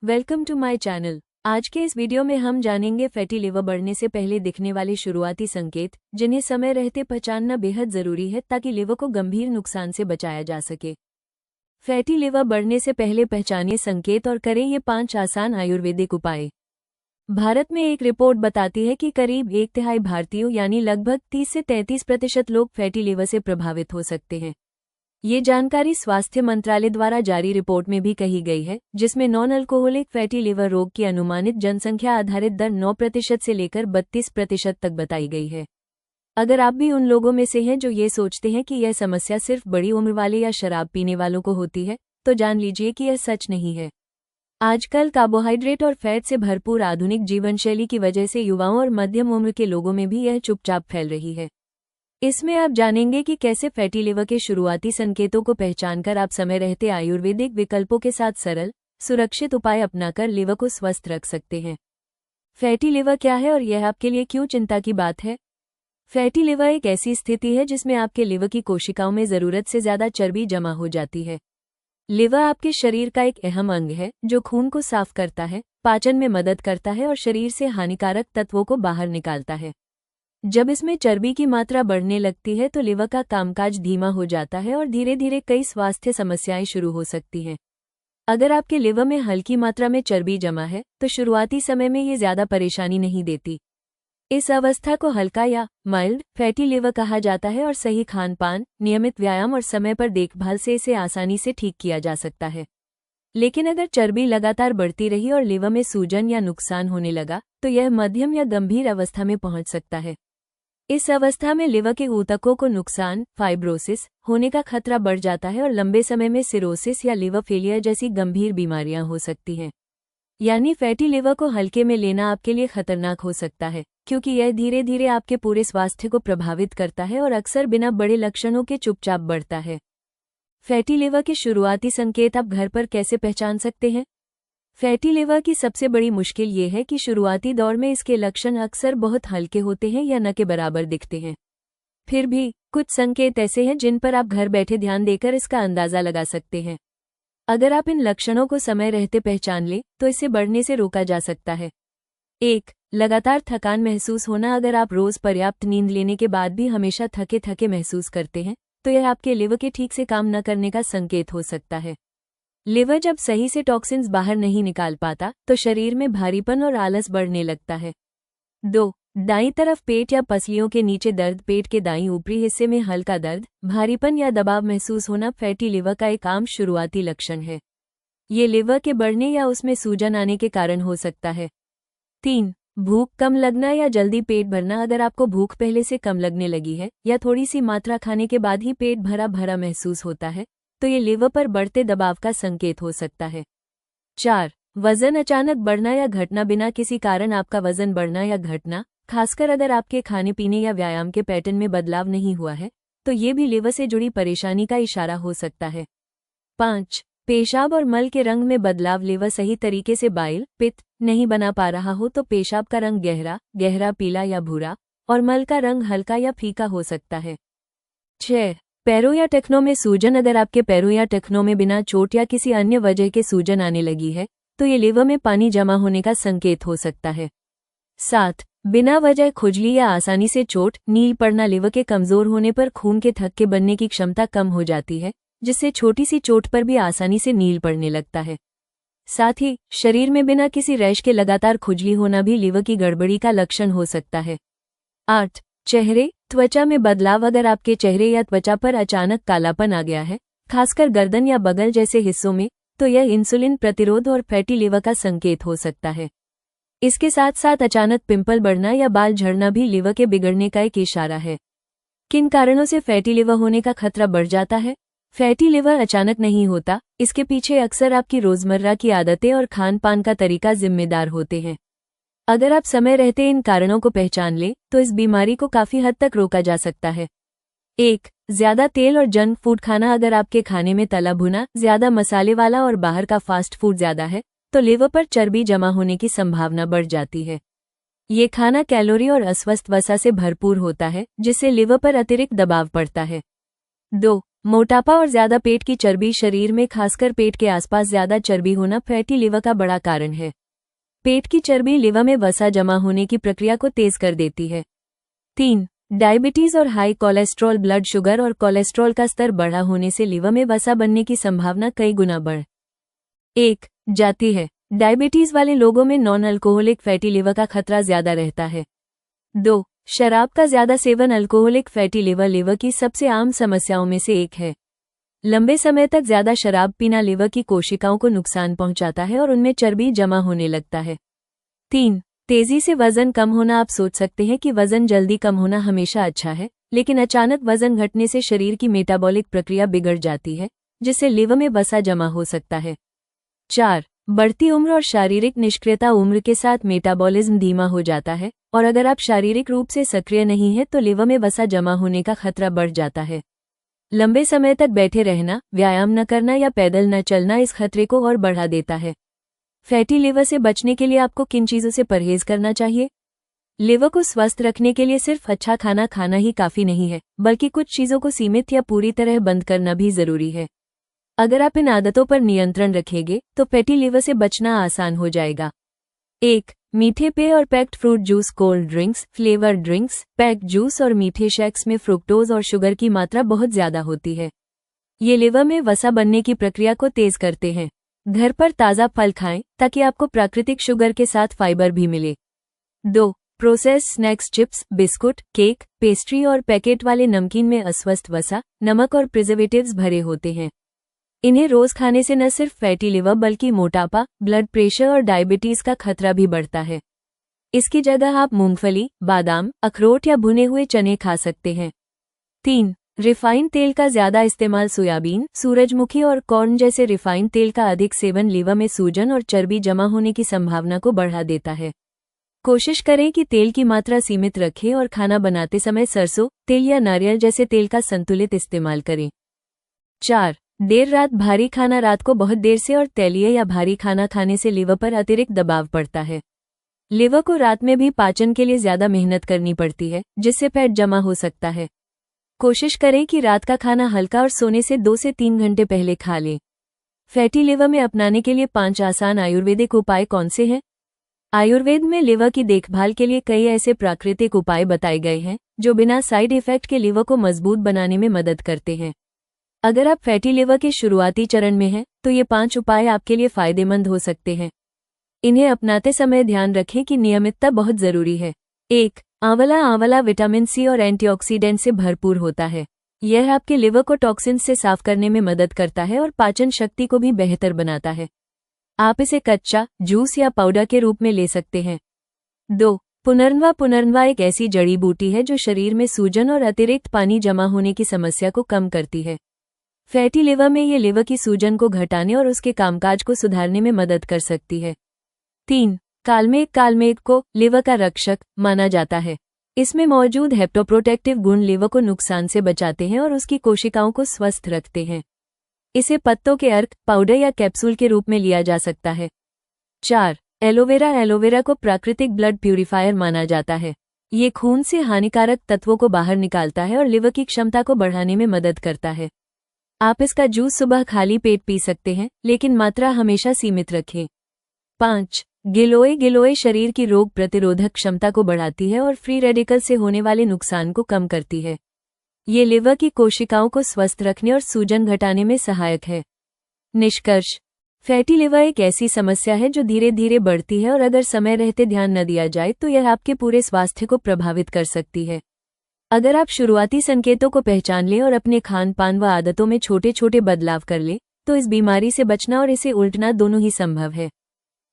Welcome to my channel. आज के इस वीडियो में हम जानेंगे फैटी लिवर बढ़ने से पहले दिखने वाले शुरुआती संकेत, जिन्हें समय रहते पहचानना बेहद जरूरी है ताकि लिवर को गंभीर नुकसान से बचाया जा सके। फैटी लिवर बढ़ने से पहले पहचानिए संकेत और करें ये 5 आसान आयुर्वेदिक उपाय। भारत में एक रिपोर्ट बताती है कि करीब 1/3 भारतीयों यानी लगभग 30 से 33% लोग फैटी लिवर से प्रभावित हो सकते हैं। ये जानकारी स्वास्थ्य मंत्रालय द्वारा जारी रिपोर्ट में भी कही गई है, जिसमें नॉन अल्कोहलिक फैटी लिवर रोग की अनुमानित जनसंख्या आधारित दर 9% से लेकर 32% तक बताई गई है। अगर आप भी उन लोगों में से हैं जो ये सोचते हैं कि यह समस्या सिर्फ बड़ी उम्र वाले या शराब पीने वालों को होती है, तो जान लीजिए कि यह सच नहीं है। आजकल कार्बोहाइड्रेट और फैट से भरपूर आधुनिक जीवनशैली की वजह से युवाओं और मध्यम उम्र के लोगों में भी यह चुपचाप फैल रही है। इसमें आप जानेंगे कि कैसे फैटी लिवर के शुरुआती संकेतों को पहचानकर आप समय रहते आयुर्वेदिक विकल्पों के साथ सरल, सुरक्षित उपाय अपनाकर लिवर को स्वस्थ रख सकते हैं। फैटी लिवर क्या है और यह आपके लिए क्यों चिंता की बात है? फैटी लिवर एक ऐसी स्थिति है जिसमें आपके लिवर की कोशिकाओं में जरूरत से ज्यादा चर्बी जमा हो जाती है। लिवर आपके शरीर का एक अहम अंग है जो खून को साफ करता है, पाचन में मदद करता है और शरीर से हानिकारक तत्वों को बाहर निकालता है। जब इसमें चर्बी की मात्रा बढ़ने लगती है तो लिवर का कामकाज धीमा हो जाता है और धीरे धीरे कई स्वास्थ्य समस्याएं शुरू हो सकती हैं। अगर आपके लिवर में हल्की मात्रा में चर्बी जमा है तो शुरुआती समय में ये ज्यादा परेशानी नहीं देती। इस अवस्था को हल्का या माइल्ड फैटी लिवर कहा जाता है और सही खान पान, नियमित व्यायाम और समय पर देखभाल से इसे आसानी से ठीक किया जा सकता है। लेकिन अगर चर्बी लगातार बढ़ती रही और लिवर में सूजन या नुकसान होने लगा तो यह मध्यम या गंभीर अवस्था में पहुंच सकता है। इस अवस्था में लिवर के ऊतकों को नुकसान, फाइब्रोसिस होने का खतरा बढ़ जाता है और लंबे समय में सिरोसिस या लिवर फेलियर जैसी गंभीर बीमारियां हो सकती हैं। यानी फैटी लिवर को हल्के में लेना आपके लिए खतरनाक हो सकता है, क्योंकि यह धीरे धीरे आपके पूरे स्वास्थ्य को प्रभावित करता है और अक्सर बिना बड़े लक्षणों के चुपचाप बढ़ता है। फैटी लिवर के शुरुआती संकेत आप घर पर कैसे पहचान सकते हैं? फैटी लिवर की सबसे बड़ी मुश्किल ये है कि शुरुआती दौर में इसके लक्षण अक्सर बहुत हल्के होते हैं या न के बराबर दिखते हैं। फिर भी कुछ संकेत ऐसे हैं जिन पर आप घर बैठे ध्यान देकर इसका अंदाजा लगा सकते हैं। अगर आप इन लक्षणों को समय रहते पहचान लें तो इसे बढ़ने से रोका जा सकता है। 1. लगातार थकान महसूस होना। अगर आप रोज पर्याप्त नींद लेने के बाद भी हमेशा थके थके महसूस करते हैं तो यह आपके लिवर के ठीक से काम न करने का संकेत हो सकता है। लिवर जब सही से टॉक्सिन्स बाहर नहीं निकाल पाता तो शरीर में भारीपन और आलस बढ़ने लगता है। 2. दाईं तरफ पेट या पसलियों के नीचे दर्द। पेट के दाईं ऊपरी हिस्से में हल्का दर्द, भारीपन या दबाव महसूस होना फैटी लिवर का एक आम शुरुआती लक्षण है। ये लिवर के बढ़ने या उसमें सूजन आने के कारण हो सकता है। 3. भूख कम लगना या जल्दी पेट भरना। अगर आपको भूख पहले से कम लगने लगी है या थोड़ी सी मात्रा खाने के बाद ही पेट भरा भरा महसूस होता है तो ये लिवर पर बढ़ते दबाव का संकेत हो सकता है। 4. वजन अचानक बढ़ना या घटना। बिना किसी कारण आपका वजन बढ़ना या घटना, खासकर अगर आपके खाने पीने या व्यायाम के पैटर्न में बदलाव नहीं हुआ है तो ये भी लिवर से जुड़ी परेशानी का इशारा हो सकता है। 5. पेशाब और मल के रंग में बदलाव। लिवर सही तरीके से बाइल, पित्त नहीं बना पा रहा हो तो पेशाब का रंग गहरा पीला या भूरा और मल का रंग हल्का या फीका हो सकता है। 6. पैरों या टखनों में सूजन। अगर आपके पैरों या टखनों में बिना चोट या किसी अन्य वजह के सूजन आने लगी है तो ये लिवर में पानी जमा होने का संकेत हो सकता है। 7. बिना वजह खुजली या आसानी से चोट, नील पड़ना। लिवर के कमजोर होने पर खून के थक्के बनने की क्षमता कम हो जाती है, जिससे छोटी सी चोट पर भी आसानी से नील पड़ने लगता है। साथ ही शरीर में बिना किसी रैश के लगातार खुजली होना भी लिवर की गड़बड़ी का लक्षण हो सकता है। 8. चेहरे, त्वचा में बदलाव। अगर आपके चेहरे या त्वचा पर अचानक कालापन आ गया है, खासकर गर्दन या बगल जैसे हिस्सों में, तो यह इंसुलिन प्रतिरोध और फैटी लिवर का संकेत हो सकता है। इसके साथ साथ अचानक पिंपल बढ़ना या बाल झड़ना भी लिवर के बिगड़ने का एक इशारा है। किन कारणों से फैटी लिवर होने का खतरा बढ़ जाता है? फैटी लिवर अचानक नहीं होता, इसके पीछे अक्सर आपकी रोजमर्रा की आदतें और खान पान का तरीका जिम्मेदार होते हैं। अगर आप समय रहते इन कारणों को पहचान लें तो इस बीमारी को काफी हद तक रोका जा सकता है। 1. ज्यादा तेल और जंक फूड खाना। अगर आपके खाने में तला भुना, ज्यादा मसाले वाला और बाहर का फास्ट फूड ज्यादा है तो लिवर पर चर्बी जमा होने की संभावना बढ़ जाती है। ये खाना कैलोरी और अस्वस्थ वसा से भरपूर होता है, जिससे लिवर पर अतिरिक्त दबाव पड़ता है। 2. मोटापा और ज्यादा पेट की चर्बी, शरीर में खासकर पेट के आसपास ज्यादा चर्बी होना फैटी लिवर का बड़ा कारण है। पेट की चर्बी लिवर में वसा जमा होने की प्रक्रिया को तेज कर देती है। 3. डायबिटीज और हाई कोलेस्ट्रॉल। ब्लड शुगर और कोलेस्ट्रॉल का स्तर बढ़ा होने से लिवर में वसा बनने की संभावना कई गुना बढ़ जाती है। डायबिटीज वाले लोगों में नॉन अल्कोहलिक फैटी लिवर का खतरा ज्यादा रहता है। 2. शराब का ज्यादा seven. Alcoholic fatty liver liver की सबसे आम समस्याओं में से एक है। लंबे समय तक ज्यादा शराब पीना लिवर की कोशिकाओं को नुकसान पहुंचाता है और उनमें चर्बी जमा होने लगता है। 3. तेजी से वजन कम होना। आप सोच सकते हैं कि वजन जल्दी कम होना हमेशा अच्छा है, लेकिन अचानक वजन घटने से शरीर की मेटाबॉलिक प्रक्रिया बिगड़ जाती है, जिससे लिवर में वसा जमा हो सकता है। 4. बढ़ती उम्र और शारीरिक निष्क्रियता। उम्र के साथ मेटाबॉलिज्म धीमा हो जाता है और अगर आप शारीरिक रूप से सक्रिय नहीं हैं तो लिवर में वसा जमा होने का खतरा बढ़ जाता है। लंबे समय तक बैठे रहना, व्यायाम न करना या पैदल न चलना इस खतरे को और बढ़ा देता है। फैटी लिवर से बचने के लिए आपको किन चीजों से परहेज करना चाहिए? लिवर को स्वस्थ रखने के लिए सिर्फ अच्छा खाना खाना ही काफी नहीं है, बल्कि कुछ चीजों को सीमित या पूरी तरह बंद करना भी जरूरी है। अगर आप इन आदतों पर नियंत्रण रखेंगे तो फैटी लिवर से बचना आसान हो जाएगा। 1. मीठे पेय और packed fruit juice. Cold drinks, flavour drinks, packed juice और मीठे शेक्स में फ्रुक्टोज और शुगर की मात्रा बहुत ज्यादा होती है। ये लिवर में वसा बनने की प्रक्रिया को तेज करते हैं। घर पर ताज़ा फल खाएं ताकि आपको प्राकृतिक शुगर के साथ फाइबर भी मिले। 2. Processed snacks. Chips, biscuit, cake, pastry और पैकेट वाले नमकीन में अस्वस्थ वसा, नमक और प्रिजर्वेटिव्स भरे होते हैं। इन्हें रोज खाने से न सिर्फ फैटी लिवर बल्कि मोटापा, ब्लड प्रेशर और डायबिटीज का खतरा भी बढ़ता है। इसकी जगह आप मूंगफली, बादाम, अखरोट या भुने हुए चने खा सकते हैं। 3. रिफाइंड तेल का ज्यादा इस्तेमाल। सोयाबीन, सूरजमुखी और कॉर्न जैसे रिफाइंड तेल का अधिक सेवन लिवर में सूजन और चर्बी जमा होने की संभावना को बढ़ा देता है। कोशिश करें कि तेल की मात्रा सीमित रखें और खाना बनाते समय सरसों तेल या नारियल जैसे तेल का संतुलित इस्तेमाल करें। 4. देर रात भारी खाना। रात को बहुत देर से और तैलीय या भारी खाना खाने से लिवर पर अतिरिक्त दबाव पड़ता है। लिवर को रात में भी पाचन के लिए ज्यादा मेहनत करनी पड़ती है, जिससे फैट जमा हो सकता है। कोशिश करें कि रात का खाना हल्का और सोने से 2 से 3 घंटे पहले खा लें। फैटी लिवर में अपनाने के लिए 5 आसान आयुर्वेदिक उपाय कौन से हैं? आयुर्वेद में लिवर की देखभाल के लिए कई ऐसे प्राकृतिक उपाय बताए गए हैं जो बिना साइड इफेक्ट के लिवर को मजबूत बनाने में मदद करते हैं। अगर आप फैटी लिवर के शुरुआती चरण में हैं, तो ये 5 उपाय आपके लिए फायदेमंद हो सकते हैं। इन्हें अपनाते समय ध्यान रखें कि नियमितता बहुत जरूरी है। 1. आंवला। आंवला विटामिन सी और एंटीऑक्सीडेंट से भरपूर होता है। यह आपके लिवर को टॉक्सिन्स से साफ करने में मदद करता है और पाचन शक्ति को भी बेहतर बनाता है। आप इसे कच्चा, जूस या पाउडर के रूप में ले सकते हैं। 2. पुनर्नवा। पुनर्नवा एक ऐसी जड़ी बूटी है जो शरीर में सूजन और अतिरिक्त पानी जमा होने की समस्या को कम करती है। फैटी लिवर में ये लिवर की सूजन को घटाने और उसके कामकाज को सुधारने में मदद कर सकती है। 3. कालमेघ। कालमेघ को लिवर का रक्षक माना जाता है। इसमें मौजूद हेप्टोप्रोटेक्टिव गुण लिवर को नुकसान से बचाते हैं और उसकी कोशिकाओं को स्वस्थ रखते हैं। इसे पत्तों के अर्क, पाउडर या कैप्सूल के रूप में लिया जा सकता है। 4. एलोवेरा। एलोवेरा को प्राकृतिक ब्लड प्यूरिफायर माना जाता है। ये खून से हानिकारक तत्वों को बाहर निकालता है और लिवर की क्षमता को बढ़ाने में मदद करता है। आप इसका जूस सुबह खाली पेट पी सकते हैं, लेकिन मात्रा हमेशा सीमित रखें। 5. गिलोय। गिलोय शरीर की रोग प्रतिरोधक क्षमता को बढ़ाती है और फ्री रेडिकल से होने वाले नुकसान को कम करती है। ये लिवर की कोशिकाओं को स्वस्थ रखने और सूजन घटाने में सहायक है। निष्कर्ष: फैटी लिवर एक ऐसी समस्या है जो धीरे धीरे बढ़ती है और अगर समय रहते ध्यान न दिया जाए तो यह आपके पूरे स्वास्थ्य को प्रभावित कर सकती है। अगर आप शुरुआती संकेतों को पहचान लें और अपने खान पान व आदतों में छोटे छोटे बदलाव कर लें, तो इस बीमारी से बचना और इसे उलटना दोनों ही संभव है।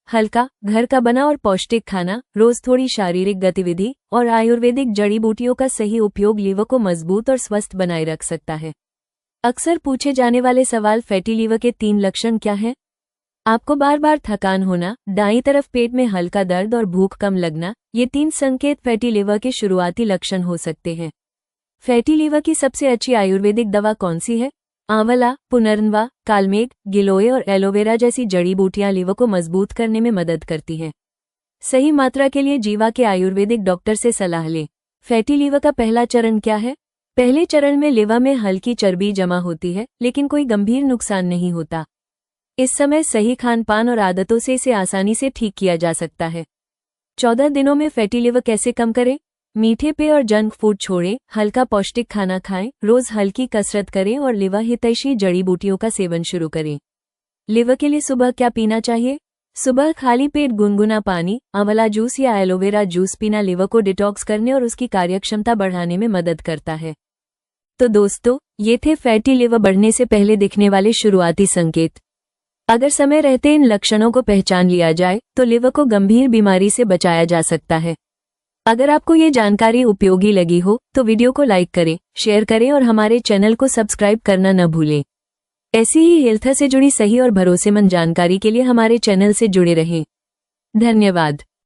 हल्का, घर का बना और पौष्टिक खाना, रोज थोड़ी शारीरिक गतिविधि और आयुर्वेदिक जड़ी बूटियों का सही उपयोग लिवर को मजबूत और स्वस्थ बनाए रख सकता है। अक्सर पूछे जाने वाले सवाल: फैटी लिवर के 3 लक्षण क्या हैं? आपको बार बार थकान होना, दाईं तरफ पेट में हल्का दर्द और भूख कम लगना, ये 3 संकेत फैटी लिवर के शुरुआती लक्षण हो सकते हैं। फैटी लिवर की सबसे अच्छी आयुर्वेदिक दवा कौन सी है? आंवला, पुनर्नवा, कालमेघ, गिलोय और एलोवेरा जैसी जड़ी बूटियां लिवर को मजबूत करने में मदद करती हैं। सही मात्रा के लिए जीवा के आयुर्वेदिक डॉक्टर से सलाह लें। फैटी लिवर का पहला चरण क्या है? पहले चरण में लिवर में हल्की चर्बी जमा होती है, लेकिन कोई गंभीर नुकसान नहीं होता। इस समय सही खानपान और आदतों से इसे आसानी से ठीक किया जा सकता है। 14 दिनों में फैटी लिवर कैसे कम करें? मीठे पेय और जंक फूड छोड़ें, हल्का पौष्टिक खाना खाएं, रोज हल्की कसरत करें और लिवर हितैषी जड़ी बूटियों का सेवन शुरू करें। लिवर के लिए सुबह क्या पीना चाहिए? सुबह खाली पेट गुनगुना पानी, आंवला जूस या एलोवेरा जूस पीना लिवर को डिटॉक्स करने और उसकी कार्यक्षमता बढ़ाने में मदद करता है। तो दोस्तों, ये थे फैटी लिवर बढ़ने से पहले दिखने वाले शुरुआती संकेत। अगर समय रहते इन लक्षणों को पहचान लिया जाए तो लिवर को गंभीर बीमारी से बचाया जा सकता है। अगर आपको ये जानकारी उपयोगी लगी हो तो वीडियो को लाइक करें, शेयर करें और हमारे चैनल को सब्सक्राइब करना न भूलें। ऐसी ही हेल्थ से जुड़ी सही और भरोसेमंद जानकारी के लिए हमारे चैनल से जुड़े रहें। धन्यवाद।